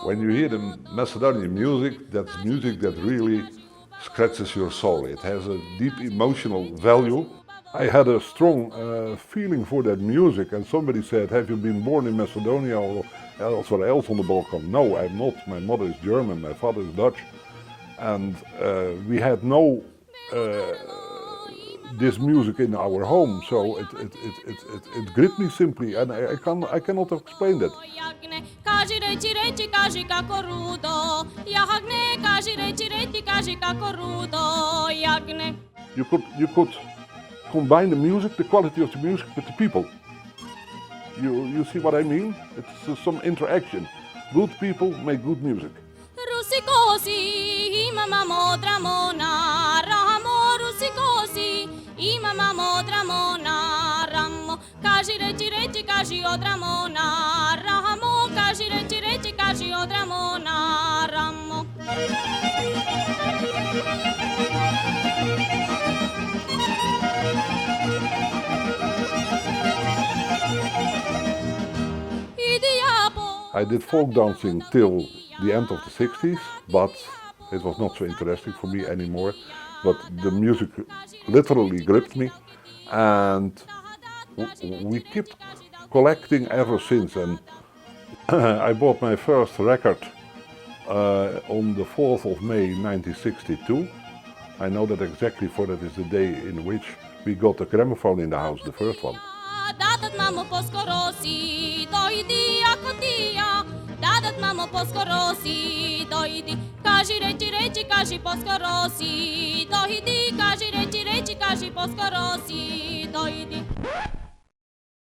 When you hear the Macedonian music, that's music that really scratches your soul. It has a deep emotional value. I had a strong feeling for that music, and somebody said, have you been born in Macedonia or elsewhere else on the Balkan? No, I'm not. My mother is German, my father is Dutch. And we had no this music in our home, so it gripped me simply, and I cannot explain that. You could combine the music, the quality of the music, with the people. You see what I mean? It's some interaction. Good people make good music. I did folk dancing till the end of the 60s, but it was not so interesting for me anymore. But the music literally gripped me, and we kept collecting ever since. And I bought my first record on the 4th of May 1962. I know that exactly, for that is the day in which we got a gramophone in the house, the first one.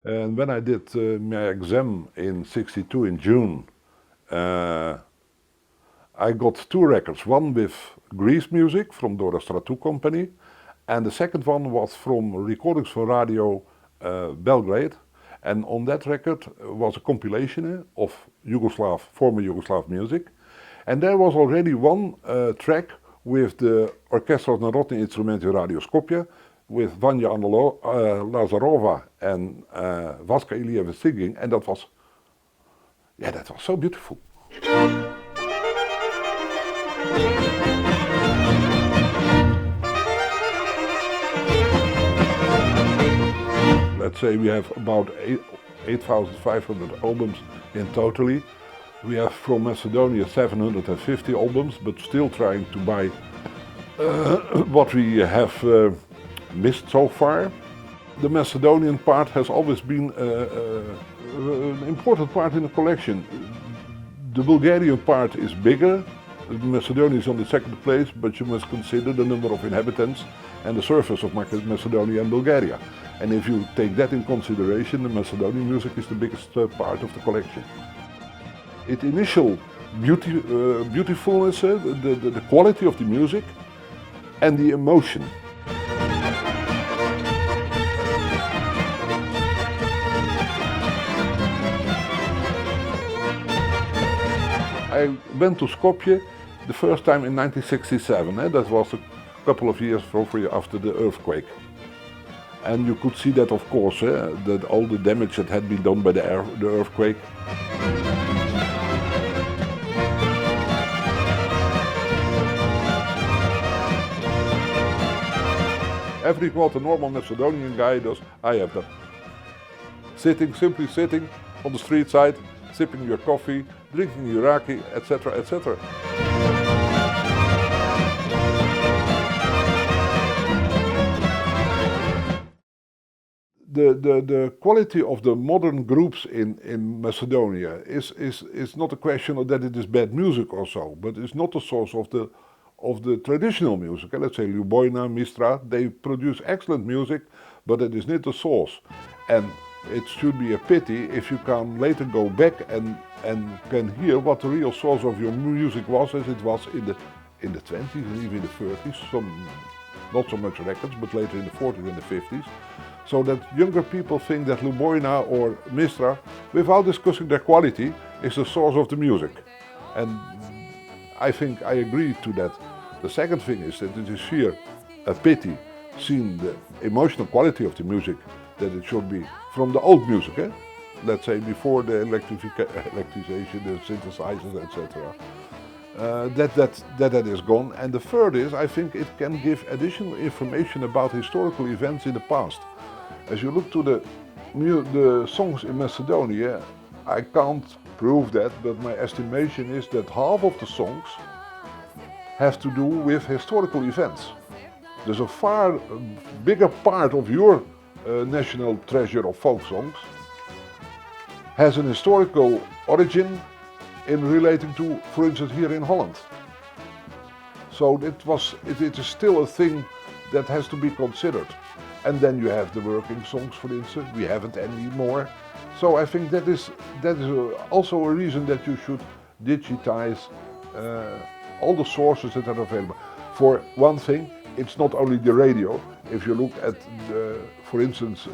And when I did my exam in '62 in June, I got two records, one with Greece music from Dora Stratu company, and the second one was from recordings for Radio Belgrade. And on that record was a compilation of former Yugoslav music. And there was already one track with the Orchestra Narodni Instrumenti Radio Skopje, with Vanja Lazarova and Vaska Ilieva singing, and that was so beautiful. Let's say we have about 8,500 albums in totally. We have from Macedonia 750 albums, but still trying to buy what we have missed so far. The Macedonian part has always been an important part in the collection. The Bulgarian part is bigger. Macedonia is on the second place, but you must consider the number of inhabitants and the surface of Macedonia and Bulgaria. And if you take that in consideration, the Macedonian music is the biggest part of the collection. Its initial beautifulness, the quality of the music, and the emotion. I went to Skopje the first time in 1967. That was a couple of years after the earthquake. And you could see that, of course, that all the damage that had been done by the earthquake. Every what a normal Macedonian guy does, I have done. Simply sitting on the street side, sipping your coffee, drinking your raki, etc., etc. The quality of the modern groups in Macedonia is not a question of that it is bad music or so, but it's not the source of the traditional music. Let's say Ljubojna, Mistra, they produce excellent music, but it is not the source. And it should be a pity if you can later go back and can hear what the real source of your music was, as it was in the 20s and even in the 30s. Not so much records, but later in the 40s and the 50s. So that younger people think that Ljubojna or Mistra, without discussing their quality, is the source of the music. And I think I agree to that. The second thing is that it is sheer a pity, seeing the emotional quality of the music, that it should be from the old music. let's say before the electricization, the synthesizers, etc. That is gone. And the third is, I think it can give additional information about historical events in the past. As you look to the songs in Macedonia, I can't prove that, but my estimation is that half of the songs have to do with historical events. There's a far bigger part of your national treasure of folk songs has an historical origin in relating to, for instance, here in Holland. So it is still a thing that has to be considered. And then you have the working songs, for instance. We haven't any more. So I think that is also a reason that you should digitize all the sources that are available. For one thing, it's not only the radio. If you look at, for instance,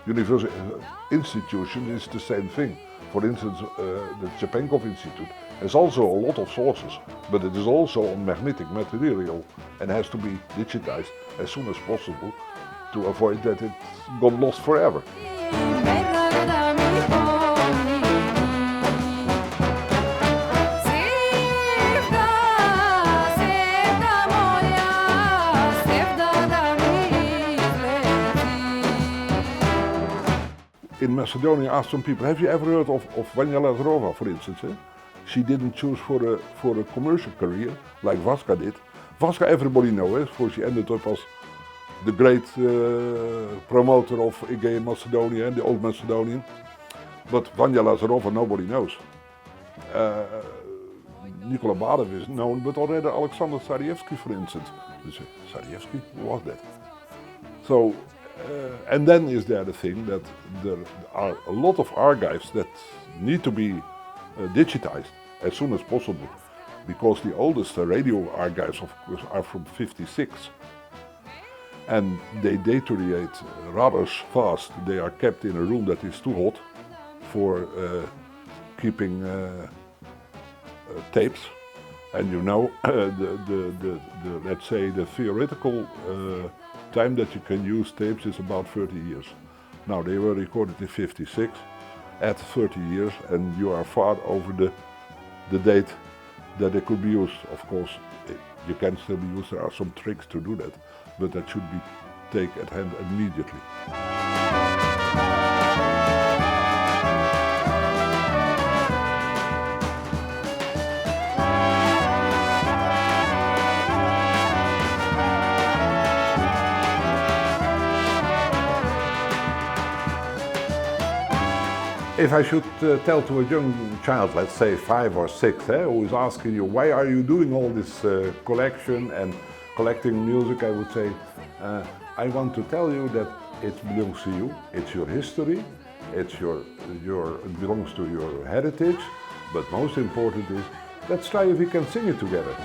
university institution, it's the same thing. For instance, the Chepenkov Institute has also a lot of sources, but it is also on magnetic material and has to be digitized as soon as possible to avoid that it got lost forever. In Macedonia, I asked some people, have you ever heard of Vanja Lazarova, for instance? She didn't choose for a commercial career like Vaska did. Vaska, everybody knows, for she ended up as the great promoter of gay Macedonia and the old Macedonian. But Vanja Lazarova, nobody knows. Nikola Badev is known, but already Alexander Sarajevski, for instance. Sarajevski, who was that? So, and then is there the thing that there are a lot of archives that need to be digitized as soon as possible, because the oldest radio archives, of course, are from '56, and they deteriorate rather fast. They are kept in a room that is too hot for keeping tapes, and you know the let's say the theoretical time that you can use tapes is about 30 years. Now they were recorded in '56, at 30 years, and you are far over the date that they could be used. Of course, you can still be used. There are some tricks to do that, but that should be taken at hand immediately. If I should tell to a young child, let's say 5 or 6, who is asking you, why are you doing all this collection and collecting music, I would say, I want to tell you that it belongs to you, it's your history, it belongs to your heritage, but most important is, let's try if we can sing it together.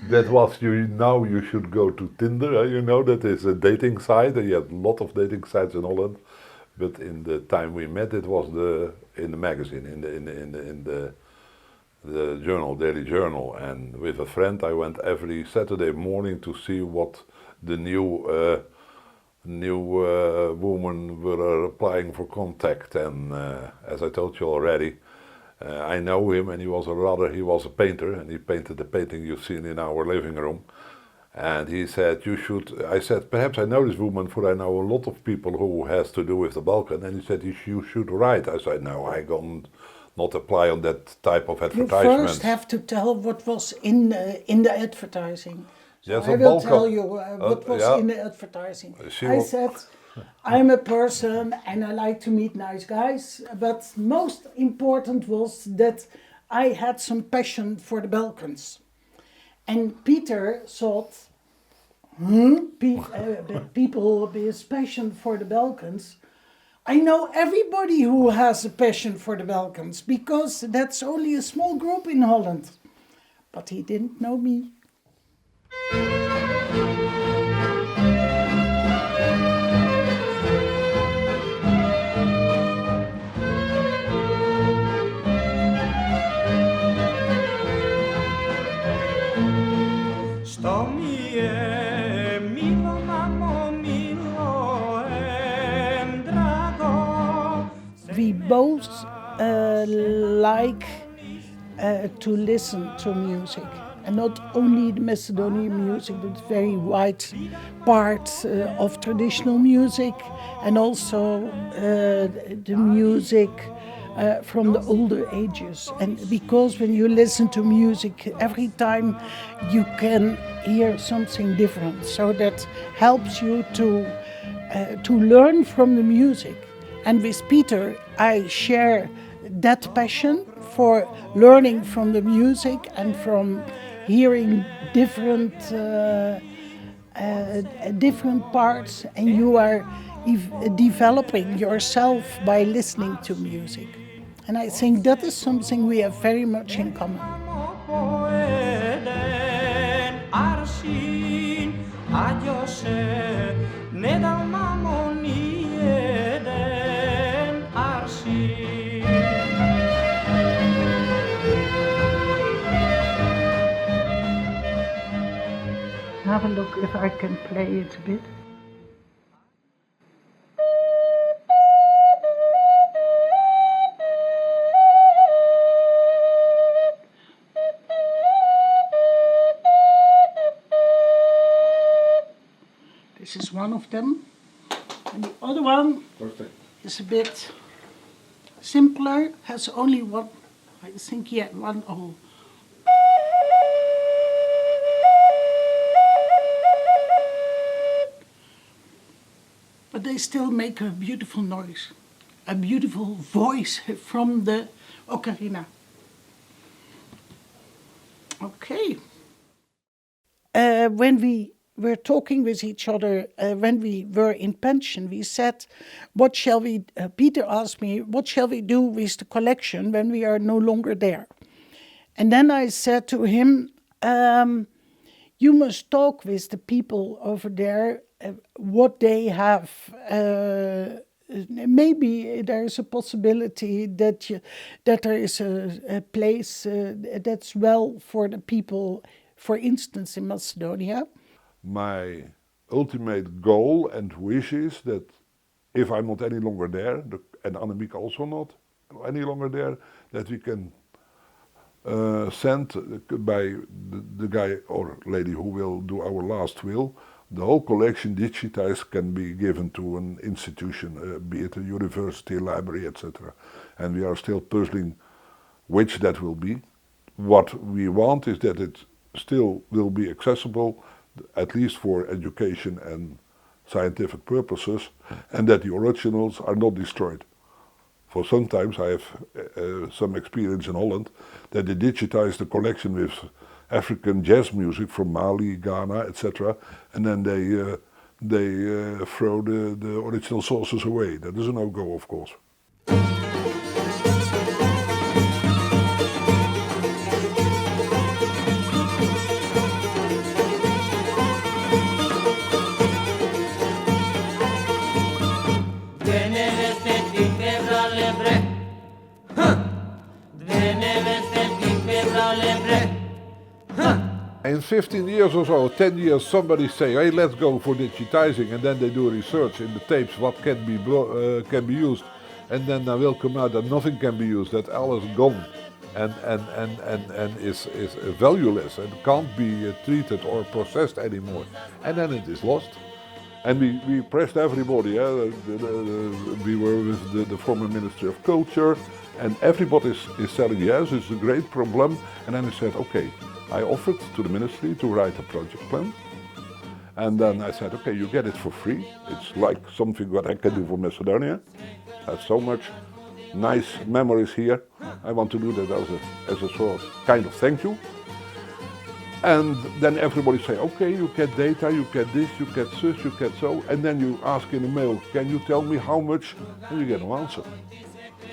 That was now you should go to Tinder, you know, that is a dating site, and you have a lot of dating sites in Holland, but in the time we met it was in the magazine, in the journal, Daily Journal, and with a friend I went every Saturday morning to see what the new women were applying for contact, and as I told you already, I know him, and he was a painter, and he painted the painting you've seen in our living room. And he said, I said, perhaps I know this woman, for I know a lot of people who has to do with the Balkan. And he said, you should write. I said, no, I can not apply on that type of advertisement. You first have to tell what was in the advertising. So yes, I will tell you what was in the advertising. I said, I'm a person and I like to meet nice guys, but most important was that I had some passion for the Balkans. And Peter thought, people with passion for the Balkans. I know everybody who has a passion for the Balkans because that's only a small group in Holland. But he didn't know me. We both like to listen to music, and not only the Macedonian music, but very wide part of traditional music, and also the music from the older ages. And because when you listen to music, every time you can hear something different, so that helps you to learn from the music. And with Peter, I share that passion for learning from the music and from hearing different parts, and you are developing yourself by listening to music. And I think that is something we have very much in common. Have a look if I can play it a bit. This is one of them. And the other one is a bit simpler, has only one, I think, yeah, one hole. But they still make a beautiful noise, a beautiful voice from the ocarina. Okay. When we were talking with each other, when we were in pension, we said, what shall we, Peter asked me, what shall we do with the collection when we are no longer there? And then I said to him, you must talk with the people over there, what they have. Maybe there is a possibility that there is a place that's well for the people, for instance, in Macedonia. My ultimate goal and wish is that if I'm not any longer there, and Annemiek also not any longer there, that we can send by the guy or lady who will do our last will, the whole collection digitized can be given to an institution, be it a university, library, etc. And we are still puzzling which that will be. What we want is that it still will be accessible, at least for education and scientific purposes, and that the originals are not destroyed. For sometimes I have some experience in Holland that they digitize the collection with African jazz music from Mali, Ghana, etc., and then they throw the original sources away. That is a no-go, of course. In 15 years or so, 10 years, somebody say, hey, let's go for digitizing, and then they do research in the tapes, what can be used, and then there will come out that nothing can be used, that all is gone and is valueless and can't be treated or processed anymore, and then it is lost. And we pressed everybody. We were with the former Ministry of Culture, and everybody is saying, yes, it's a great problem. And then I said, okay, I offered to the ministry to write a project plan. And then I said, okay, you get it for free. It's like something what I can do for Macedonia. I have so much nice memories here. I want to do that as a sort of kind of thank you. And then everybody say, okay, you get data, you get this, you get this, you get so. And then you ask in the mail, can you tell me how much? And you get an answer.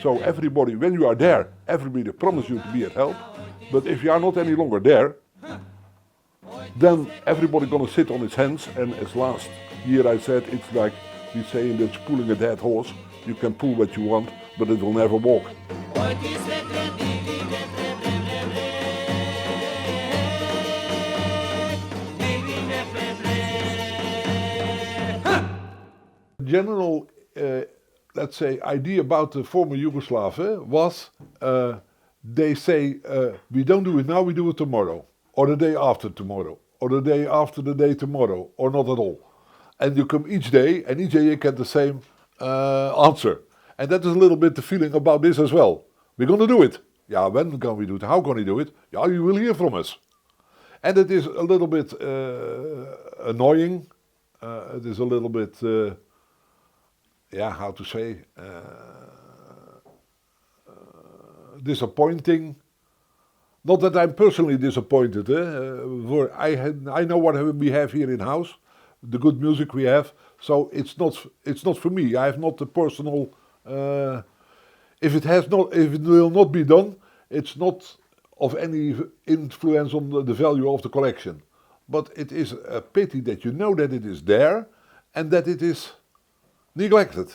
So everybody, when you are there, everybody promises you to be at help. But if you are not any longer there, then everybody gonna sit on his hands. And as last year I said, it's like we say in Dutch, pulling a dead horse. You can pull what you want, but it will never walk. General, let's say, idea about the former Yugoslavia was they say, we don't do it now, we do it tomorrow, or the day after tomorrow, or the day after the day tomorrow, or not at all. And you come each day, and each day you get the same answer. And that is a little bit the feeling about this as well. We're going to do it. Yeah, when can we do it? How can we do it? Yeah, you will hear from us. And it is a little bit annoying. It is a little bit, how to say, disappointing. Not that I'm personally disappointed. I know what we have here in house, the good music we have. So it's not for me. I have not the personal. If it will not be done, it's not of any influence on the value of the collection. But it is a pity that you know that it is there and that it is neglected.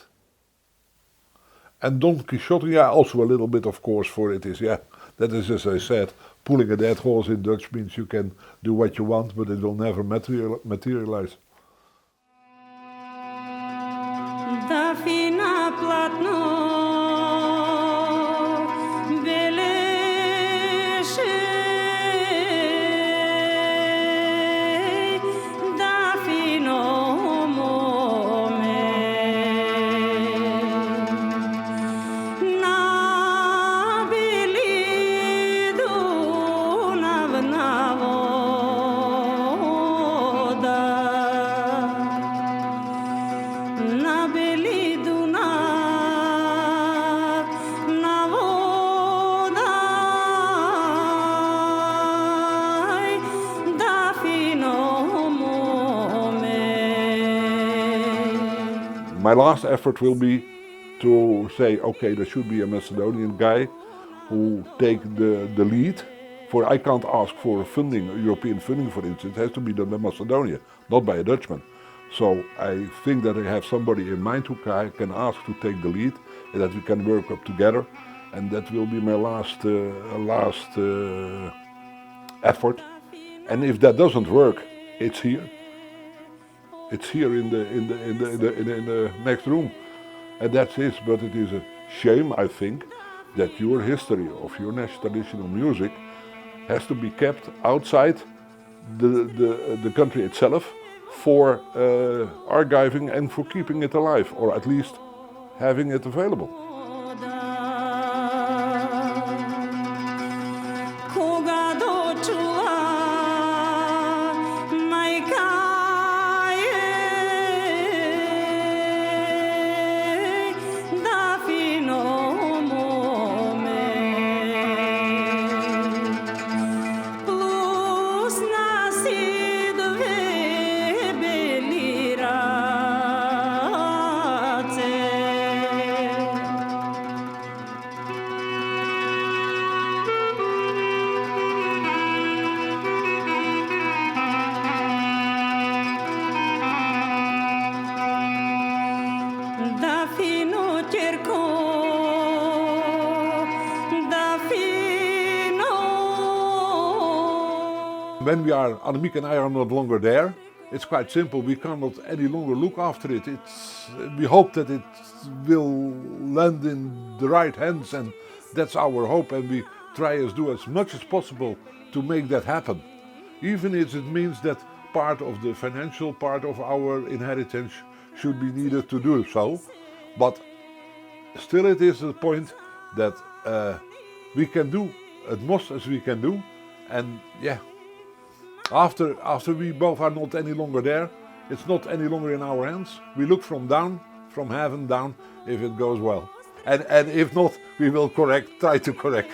And Don Quixote, also a little bit, of course, for it is, that is, as I said, pulling a dead horse in Dutch means you can do what you want, but it will never materialize. My last effort will be to say, okay, there should be a Macedonian guy who take the lead. For I can't ask for funding, European funding for instance, it has to be done by Macedonia, not by a Dutchman. So I think that I have somebody in mind who I can ask to take the lead and that we can work up together. And that will be my last effort. And if that doesn't work, it's here. It's here in the next room, and that's it. But it is a shame, I think, that your history of your national traditional music has to be kept outside the country itself for archiving and for keeping it alive, or at least having it available. When Annemiek and I are no longer there, it's quite simple. We cannot any longer look after it. We hope that it will land in the right hands, and that's our hope. And we try to do as much as possible to make that happen, even if it means that part of the financial part of our inheritance should be needed to do so. But still, it is the point that we can do as much as we can do, and After we both are not any longer there, it's not any longer in our hands. We look from heaven down, if it goes well. And if not, we will try to correct.